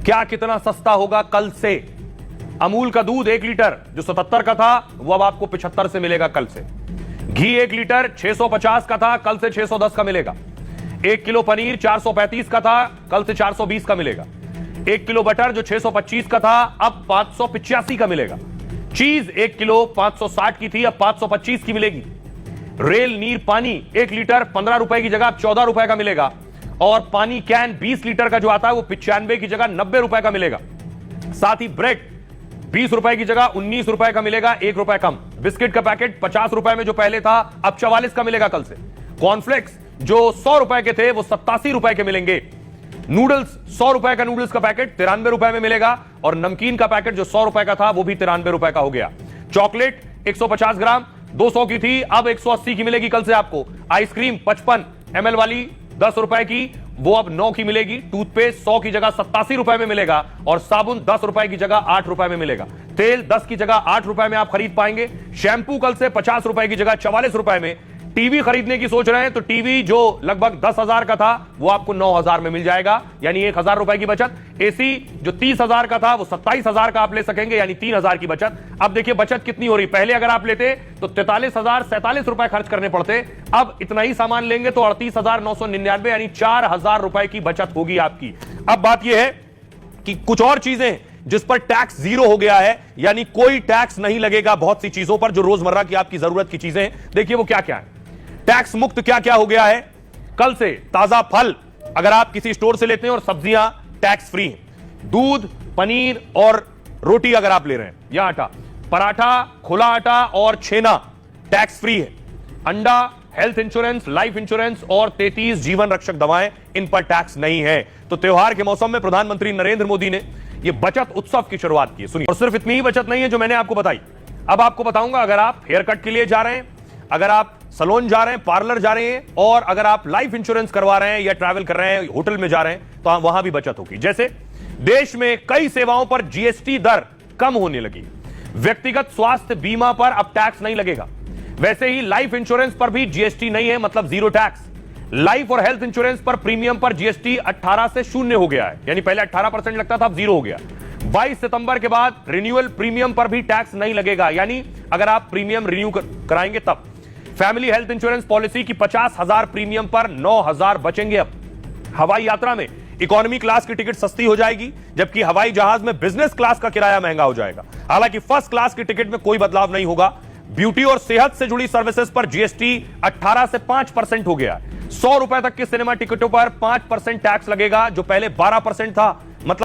क्या कितना सस्ता होगा कल से? अमूल का दूध 1 लीटर जो 77 का था वो अब आपको 75 से मिलेगा कल से। घी 1 लीटर 650 का था, कल से 610 का मिलेगा। 1 किलो पनीर 435 का था, कल से 420 का मिलेगा। 1 किलो बटर जो 625 का था अब 585 का मिलेगा। चीज 1 किलो 560 की थी, अब 525 की मिलेगी। रेल नीर पानी 1 लीटर 15 रुपए की जगह अब 14 रुपए का मिलेगा। और पानी कैन 20 लीटर का जो आता है वो 95 की जगह 90 रुपए का मिलेगा। साथ ही ब्रेड 20 रुपए की जगह 19 रुपए का मिलेगा, 1 रुपए कम। बिस्किट का पैकेट 50 रुपए में जो पहले था अब 44 का मिलेगा कल से। कॉर्नफ्लेक्स जो 100 रुपए के थे वो 87 रुपए के मिलेंगे। नूडल्स 100 रुपए का नूडल्स का पैकेट 93 रुपए में मिलेगा। और नमकीन का पैकेट जो 100 रुपए का था वो भी 93 रुपए का हो गया। चॉकलेट 150 ग्राम 200 की थी, अब 180 की मिलेगी कल से आपको। आइसक्रीम 55 ml वाली 10 रुपए की वो अब 9 की मिलेगी। टूथपेस्ट 100 की जगह 87 रुपए में मिलेगा। और साबुन 10 रुपए की जगह 8 रुपए में मिलेगा। तेल 10 की जगह 8 रुपए में आप खरीद पाएंगे। शैंपू कल से 50 रुपए की जगह 44 रुपए में। टीवी खरीदने की सोच रहे हैं तो टीवी जो लगभग 10,000 का था वो आपको 9,000 में मिल जाएगा, यानी 1,000 रुपए की बचत। एसी जो 30,000 का था वो 27,000 का आप ले सकेंगे, यानी 3,000 की बचत। अब देखिए बचत कितनी हो रही। पहले अगर आप लेते तो 43,047 रुपए खर्च करने पड़ते, अब इतना ही सामान लेंगे तो 38,999 यानी 4,000 रुपए की बचत होगी आपकी। अब बात यह है कि कुछ और चीजें जिस पर टैक्स 0 हो गया है, यानी कोई टैक्स नहीं लगेगा बहुत सी चीजों पर जो रोजमर्रा की आपकी जरूरत की चीजें। देखिए वो क्या क्या है। टैक्स मुक्त क्या क्या हो गया है कल से। ताजा फल अगर आप किसी स्टोर से लेते हैं और सब्जियां टैक्स फ्री हैं। दूध, पनीर और रोटी अगर आप ले रहे हैं या आटा, पराठा, खुला आटा और छेना टैक्स फ्री है। अंडा, हेल्थ इंश्योरेंस, लाइफ इंश्योरेंस और 33 जीवन रक्षक दवाएं, इन पर टैक्स नहीं है। तो त्योहार के मौसम में प्रधानमंत्री नरेंद्र मोदी ने यह बचत उत्सव की शुरुआत की। सुनिए, और सिर्फ इतनी ही बचत नहीं है जो मैंने आपको बताई, अब आपको बताऊंगा। अगर आप हेयर कट के लिए जा रहे हैं, अगर आप सैलून जा रहे हैं, पार्लर जा रहे हैं, और अगर आप लाइफ इंश्योरेंस करवा रहे हैं या ट्रैवल कर रहे हैं, होटल में जा रहे हैं, तो वहां भी बचत होगी। जैसे देश में कई सेवाओं पर जीएसटी दर कम होने लगी। व्यक्तिगत स्वास्थ्य बीमा पर अब टैक्स नहीं लगेगा। वैसे ही लाइफ इंश्योरेंस पर भी जीएसटी नहीं है, मतलब 0 टैक्स। लाइफ और हेल्थ इंश्योरेंस पर प्रीमियम पर जीएसटी 18 से 0 हो गया है, यानी पहले 18% लगता था, अब 0 हो गया। 22 सितंबर के बाद रिन्यूअल प्रीमियम पर भी टैक्स नहीं लगेगा, यानी अगर आप प्रीमियम रिन्यू कराएंगे तब। फैमिली हेल्थ इंश्योरेंस पॉलिसी की 50,000 प्रीमियम पर 9,000 बचेंगे। अब हवाई यात्रा में इकोनॉमी क्लास की टिकट सस्ती हो जाएगी, जबकि हवाई जहाज में बिजनेस क्लास का किराया महंगा हो जाएगा। हालांकि फर्स्ट क्लास की टिकट में कोई बदलाव नहीं होगा। ब्यूटी और सेहत से जुड़ी सर्विसेज पर जीएसटी 18 से 5% हो गया। 100 रुपए तक के सिनेमा टिकटों पर 5% टैक्स लगेगा, जो पहले 12% था। मतलब